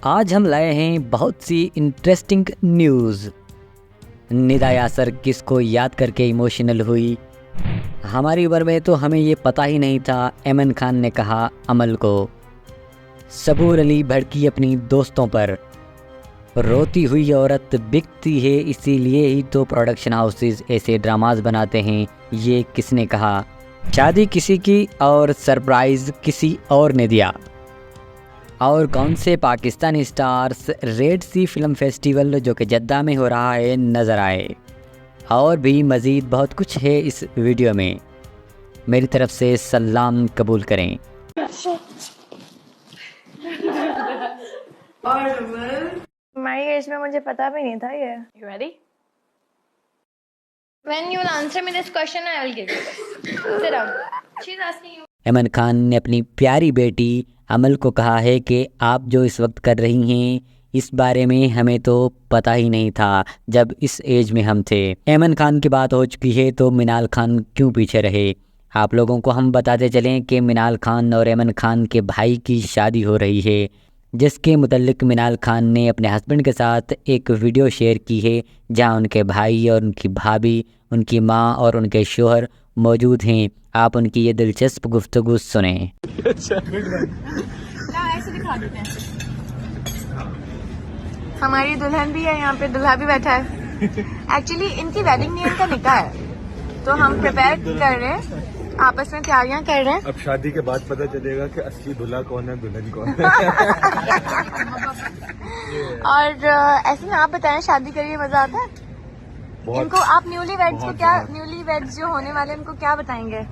आज हम लाए हैं बहुत सी इंटरेस्टिंग न्यूज़। निदा यासर किसको याद करके इमोशनल हुई? हमारी उम्र में तो हमें ये पता ही नहीं था। ऐमन खान ने कहा अमल को। सबूर अली भड़की अपनी दोस्तों पर। रोती हुई औरत बिकती है, इसीलिए ही तो प्रोडक्शन हाउसेस ऐसे ड्रामास बनाते हैं, ये किसने कहा? शादी किसी की और सरप्राइज़ किसी और ने दिया। और कौन से पाकिस्तानी स्टार्स रेड सी फिल्म फेस्टिवल जो कि जद्दा में हो रहा है नज़र आए? और भी मज़ीद बहुत कुछ है इस वीडियो में। मेरी तरफ से सलाम कबूल करें। हमारी एज में मुझे पता भी नहीं था ये। You ready? When you will answer me this question, I will give you this. Sit down. She's asking you. Ayman Khan ने अपनी प्यारी बेटी अमल को कहा है कि आप जो इस वक्त कर रही हैं इस बारे में हमें तो पता ही नहीं था जब इस एज में हम थे। ऐमन खान की बात हो चुकी है तो मिनाल खान क्यों पीछे रहे? आप लोगों को हम बताते चलें कि मिनाल खान और ऐमन खान के भाई की शादी हो रही है, जिसके मुतल्लिक मिनाल खान ने अपने हस्बैंड के साथ एक वीडियो शेयर की है जहां उनके भाई और उनकी भाभी, उनकी मां और उनके शोहर मौजूद हैं। आप उनकी ये दिलचस्प गुफ्तगू सुने। ऐसे दिखा देते हैं। हमारी दुल्हन भी है, यहाँ पे दूल्हा भी बैठा है। एक्चुअली इनकी वेडिंग नहीं, इनका निकाह है, तो हम प्रिपेयर कर रहे हैं, आपस में तैयारियां कर रहे हैं। अब शादी के बाद पता चलेगा कि असली दूल्हा कौन है, दुल्हन कौन है। और ऐसे में आप बताएं, शादी करिए मजा आता है इनको? आप न्यूली वेड्स को क्या, न्यूली वेड्स जो होने वाले उनको क्या बताएंगे?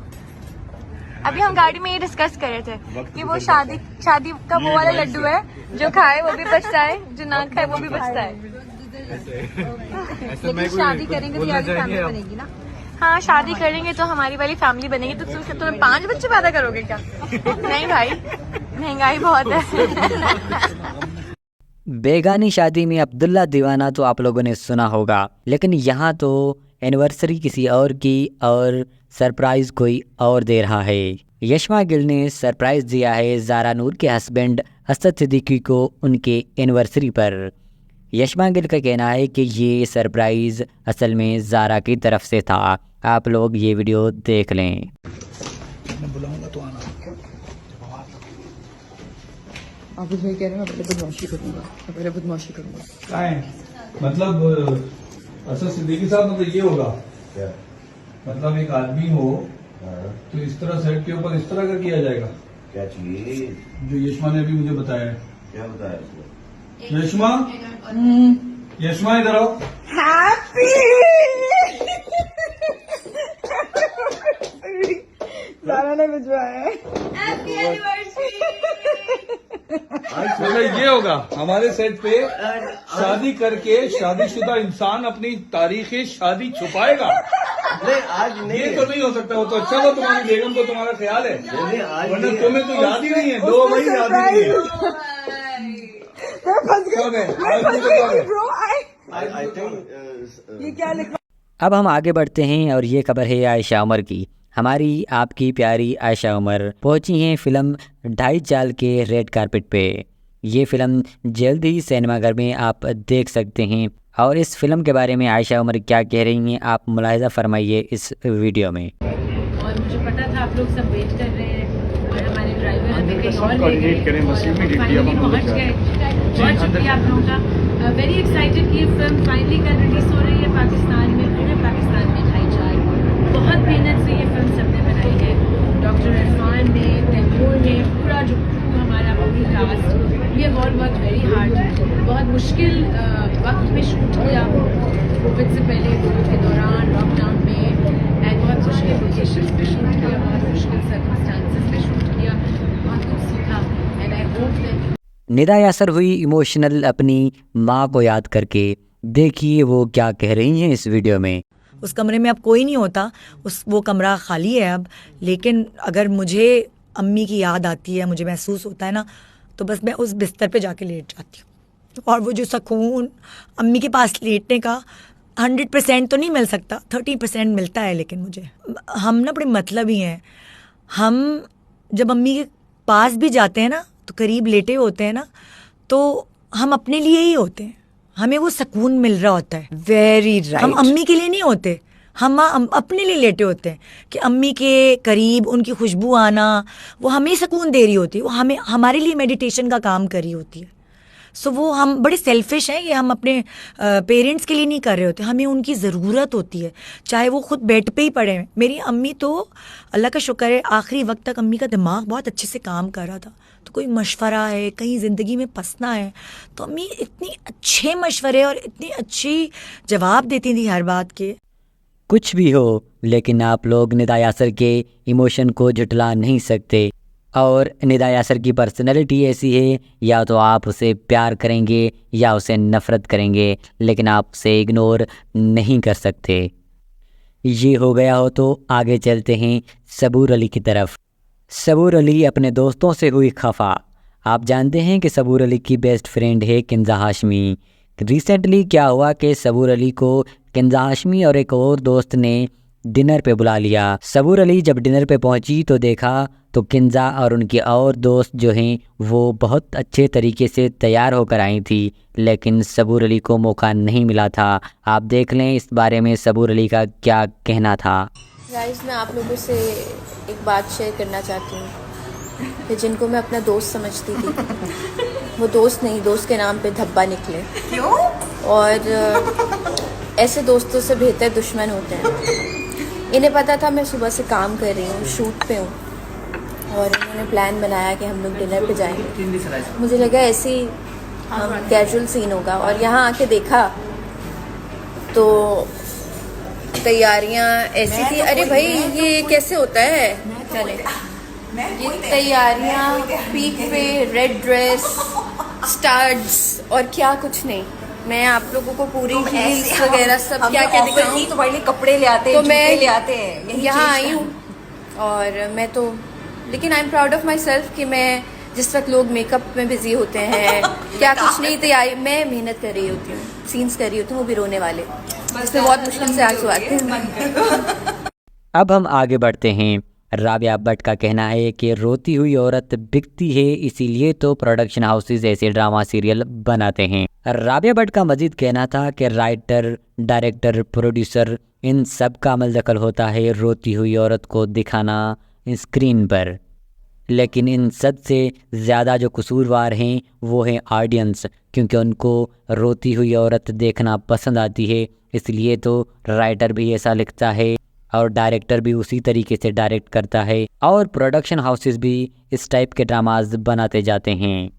अभी हम गाड़ी में ये डिस्कस कर रहे थे कि वो शादी का वो वाला लड्डू है, जो खाए वो भी पछताए, जो ना खाए वो भी पछताए। लेकिन शादी करेंगे तो यार फैमिली बनेगी ना। हाँ, शादी करेंगे तो हमारी वाली फैमिली बनेगी। तो तुम्हें 5 बच्चे पैदा करोगे क्या? नहीं भाई, महंगाई बहुत है। बेगानी शादी में अब्दुल्ला दीवाना तो आप लोगों ने सुना होगा, लेकिन यहाँ तो एनिवर्सरी किसी और की और सरप्राइज़ कोई और दे रहा है। यशमा गिल ने सरप्राइज़ दिया है ज़ारा नूर के हस्बैंड असद सिद्दीकी को उनके एनिवर्सरी पर। यशमा गिल का कहना है कि ये सरप्राइज़ असल में ज़ारा की तरफ से था। आप लोग ये वीडियो देख लें। मैं बुलाऊंगा तो आना। आप कुछ नहीं कह रहे, मैं पहले बदमाशी करूंगा। क्या है मतलब? असद सिद्दीकी साहब, मतलब ये होगा क्या? मतलब एक आदमी हो तो इस तरह सेट के ऊपर इस तरह का किया जाएगा। क्या चीज? जो यशमा ने अभी मुझे बताया है। क्या बताया उसने? यशमा इधर आओ। ज़ारा ने भिजवाया है। मतलब ये होगा हमारे सेट पे शादी करके शादीशुदा इंसान अपनी तारीख शादी छुपाएगा। नहीं, आज नहीं। ये तो नहीं हो सकता। वो तो अच्छा हो, तुम्हारी बेगम को तुम्हारा ख्याल है, नहीं, आज वरना नहीं। तुम्हें तो याद ही नहीं है। 2 महीने याद ही नहीं है। कब है? आज मुझे कब है? I think, ये क्या लिखा? अब हम आगे बढ़ते हैं और ये खबर है आयशा उमर की। हमारी आपकी प्यारी आयशा उमर पहुंची हैं फिल्म 2.5 साल के रेड कारपेट पे। ये फिल्म जल्द ही सिनेमाघर में आप देख सकते हैं। और इस फिल्म के बारे में आयशा उमर क्या कह रही हैं, आप मुलाहिजा फरमाइए इस वीडियो में। और मुझे पता था आप लोग सब वेट कर रहे हैं और हमारे ड्राइवर हमें कहीं और ले गए, फाइनली पहुंच गए। बहुत शुक्रिया आप लोगों का। वेरी एक्साइटेड कि ये फिल्म फाइनली कल रिलीज हो रही है पाकिस्तान में, पूरे पाकिस्तान में 2.5 साल। बहुत मेहनत से ये फिल्म सबने बनाई है। डॉक्टर इरफान ने, तैमूर ने, पूरा जो हमारा पूरी cast, we have all worked very hard. बहुत मुश्किल वक्त में शूट किया, कोविड से पहले, कोविड के दौरान, लॉकडाउन में, एंड बहुत मुश्किल लोकेशंस पे शूट किया, बहुत मुश्किल सर्कमस्टांसेस में शूट किया, बहुत कुछ सीखा। And I hope that Nida Yasar हुई इमोशनल अपनी माँ को याद करके। देखिए वो क्या कह रही हैं इस वीडियो में। उस कमरे में अब कोई नहीं होता, वो कमरा खाली है अब। लेकिन अगर मुझे अम्मी की याद आती है, मुझे महसूस होता है ना, तो बस मैं उस बिस्तर पे जाके लेट जाती हूँ। और वो जो सुकून अम्मी के पास लेटने का 100% तो नहीं मिल सकता, 30% मिलता है। लेकिन मुझे, हम ना बड़े मतलबी हैं। हम जब अम्मी के पास भी जाते हैं ना, तो करीब लेटे होते हैं ना, तो हम अपने लिए ही होते हैं, हमें वो सुकून मिल रहा होता है। Very right. हम अम्मी के लिए नहीं होते, हम अपने लिए लेटे होते हैं कि अम्मी के करीब उनकी खुशबू आना वो हमें सुकून दे रही होती है, वो हमें हमारे लिए मेडिटेशन का काम कर रही होती है। सो वो हम बड़े सेल्फिश हैं, ये हम अपने पेरेंट्स के लिए नहीं कर रहे होते, हमें उनकी ज़रूरत होती है, चाहे वो खुद बेड पे ही पड़े हैं। मेरी अम्मी तो अल्लाह का शुक्र है आखिरी वक्त तक अम्मी का दिमाग बहुत अच्छे से काम कर रहा था, तो कोई मशवरा है, कहीं ज़िंदगी में फंसना है, तो अम्मी इतनी अच्छे मशवरे और इतनी अच्छी जवाब देती थी हर बात के। कुछ भी हो, लेकिन आप लोग निदा यासर के इमोशन को झुठला नहीं सकते। और निदा यासर की पर्सनैलिटी ऐसी है, या तो आप उसे प्यार करेंगे या उसे नफ़रत करेंगे, लेकिन आप उसे इग्नोर नहीं कर सकते। ये हो गया हो तो आगे चलते हैं सबूर अली की तरफ। सबूर अली अपने दोस्तों से हुई खफा। आप जानते हैं कि सबूर अली की बेस्ट फ्रेंड है किंजा हाशमी। रिसेंटली क्या हुआ कि सबूर अली को किंजा हाशमी और एक और दोस्त ने डिनर पे बुला लिया। सबूर अली जब डिनर पे पहुंची तो देखा तो किंजा और उनके और दोस्त जो हैं वो बहुत अच्छे तरीके से तैयार होकर आई थी, लेकिन सबूर अली को मौका नहीं मिला था। आप देख लें इस बारे में सबूर अली का क्या कहना था। गाइस, मैं आप लोगों से एक बात शेयर करना चाहती हूँ कि जिनको मैं अपना दोस्त समझती थी वो दोस्त नहीं, दोस्त के नाम पे धब्बा निकले। क्यों? और ऐसे दोस्तों से बेहतर दुश्मन होते हैं। इन्हें पता था मैं सुबह से काम कर रही हूँ, शूट पे हूँ, और इन्होंने प्लान बनाया कि हम लोग डिनर पे जाएंगे। मुझे लगा ऐसे ही कैजुअल सीन होगा, और यहाँ आके देखा तो तैयारियाँ ऐसी थी। अरे भाई ये कैसे होता है? चले ये तैयारियाँ पीक पे, रेड ड्रेस, स्टार्स और क्या कुछ नहीं। मैं आप लोगों को पूरी हील्स वगैरह सब क्या क्या दिखाऊं? तो भाई कपड़े ले आते हैं, तो मैं ले आते हैं, यहाँ आई हूँ, और मैं तो लेकिन I am proud of my self कि मैं जिस वक्त लोग मेकअप में बिजी होते हैं क्या कुछ नहीं तैयारी, मैं मेहनत कर रही होती हूँ, सीन्स कर रही होती हूँ, वो भी रोने वाले, इसमें बहुत मुश्किल से आंसू आते हैं। अब हम आगे बढ़ते हैं। राबिया भट्ट का कहना है कि रोती हुई औरत बिकती है, इसीलिए तो प्रोडक्शन हाउसेज ऐसे ड्रामा सीरियल बनाते हैं। राबिया भट्ट का मजीद कहना था कि राइटर, डायरेक्टर, प्रोड्यूसर इन सब का अमल दखल होता है रोती हुई औरत को दिखाना स्क्रीन पर, लेकिन इन सब से ज़्यादा जो कसूरवार हैं वो हैं ऑडियंस, क्योंकि उनको रोती हुई औरत देखना पसंद आती है। इसलिए तो राइटर भी ऐसा लिखता है और डायरेक्टर भी उसी तरीके से डायरेक्ट करता है, और प्रोडक्शन हाउसेस भी इस टाइप के ड्रामाज बनाते जाते हैं।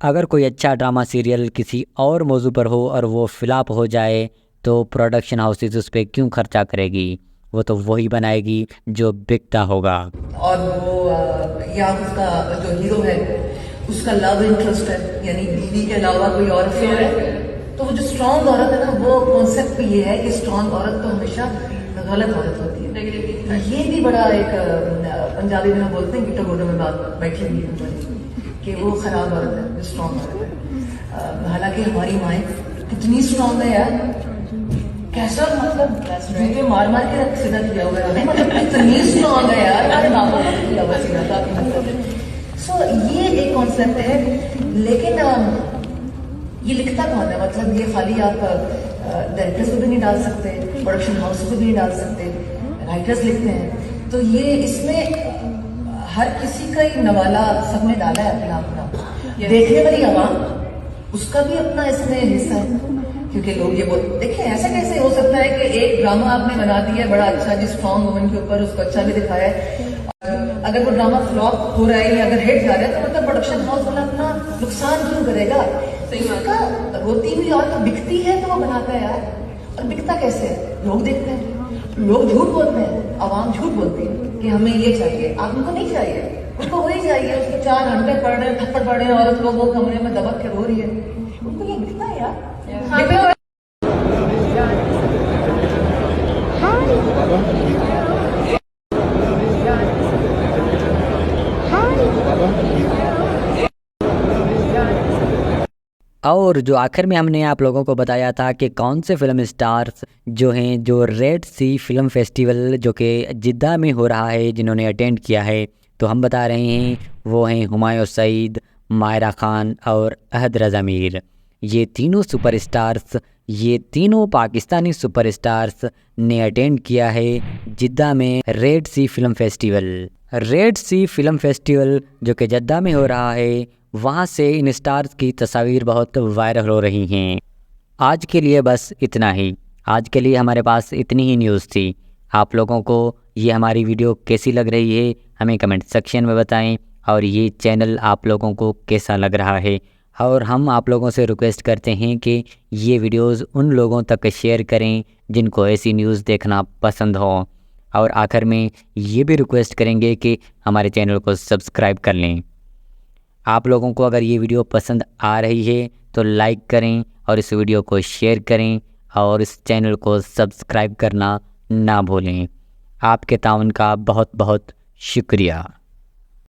अगर कोई अच्छा ड्रामा सीरियल किसी और मौजू पर हो और वो फ्लॉप हो जाए तो प्रोडक्शन हाउसेस उस पर क्यों खर्चा करेगी? वो तो वही बनाएगी जो बिकता होगा। और वो या उसका जो हीरो है उसका लव इंटरेस्ट है, यानी बीवी के अलावा कोई और अफेयर है, तो वो जो स्ट्रॉन्ग औरत है ना, वो कॉन्सेप्ट पे ये है कि स्ट्रॉन्ग औरत तो हमेशा गलत औरत होती है। ये भी बड़ा एक पंजाबी में बोलते हैं गिट्टो गोडो में बात बैठी हुई है कि वो खराब औरत है, जो स्ट्रॉन्ग औरत है। हालांकि हमारी माएँ कितनी स्ट्रॉन्ग है यार, कैसा मतलब जूते मार मार के रख सीधा किया हुआ है, मतलब कितनी स्ट्रॉन्ग है यार, अरे बाबा ने किया हुआ सीधा था मतलब। सो ये एक कॉन्सेप्ट है, लेकिन ये लिखता कौन है? मतलब ये खाली आप डायरेक्टर्स को भी नहीं डाल सकते, प्रोडक्शन हाउस को भी नहीं डाल सकते, राइटर्स लिखते हैं। तो ये इसमें हर किसी का ही नवाला सबने डाला है अपना अपना। देखने वाली आवाम उसका भी अपना इसमें हिस्सा है, क्योंकि लोग ये बोलते देखिए ऐसा कैसे हो सकता है कि एक ड्रामा आपने बना दिया बड़ा अच्छा, जिस स्ट्रॉन्ग वुमन के ऊपर उसको अच्छा भी दिखाया है, अगर वो ड्रामा फ्लॉप हो रहा है या अगर हिट जा रहा है तो मतलब प्रोडक्शन हाउस वाला अपना नुकसान क्यों करेगा? उसका रोती हुई और तो बिकती है तो वो बनाता है यार। और बिकता कैसे है? लोग देखते हैं, लोग झूठ बोलते हैं, आवाम झूठ बोलती है कि हमें ये चाहिए, आप उनको नहीं चाहिए, उनको वही चाहिए। उसको 4 घंटे पढ़ रहे, थप्पड़ पड़ रहे हैं, औरत लोग वो कमरे में दबक के रो रही है, उनको ये बिकता है यार। और जो आखिर में हमने आप लोगों को बताया था कि कौन से फिल्म स्टार्स जो हैं जो रेड सी फिल्म फेस्टिवल जो कि जिद्दा में हो रहा है जिन्होंने अटेंड किया है, तो हम बता रहे हैं वो हैं हुमायूं सईद, मायरा खान और अहद रज़ा मीर। ये तीनों पाकिस्तानी सुपरस्टार्स ने अटेंड किया है जिद्दा में रेड सी फिल्म फेस्टिवल जो कि जद्दा में हो रहा है। वहाँ से इन स्टार्स की तस्वीर बहुत वायरल हो रही हैं। आज के लिए बस इतना ही। आज के लिए हमारे पास इतनी ही न्यूज़ थी। आप लोगों को ये हमारी वीडियो कैसी लग रही है हमें कमेंट सेक्शन में बताएं, और ये चैनल आप लोगों को कैसा लग रहा है। और हम आप लोगों से रिक्वेस्ट करते हैं कि ये वीडियोस उन लोगों तक शेयर करें जिनको ऐसी न्यूज़ देखना पसंद हो। और आखिर में ये भी रिक्वेस्ट करेंगे कि हमारे चैनल को सब्सक्राइब कर लें। आप लोगों को अगर ये वीडियो पसंद आ रही है तो लाइक करें और इस वीडियो को शेयर करें और इस चैनल को सब्सक्राइब करना ना भूलें। आपके ताउन का बहुत बहुत शुक्रिया।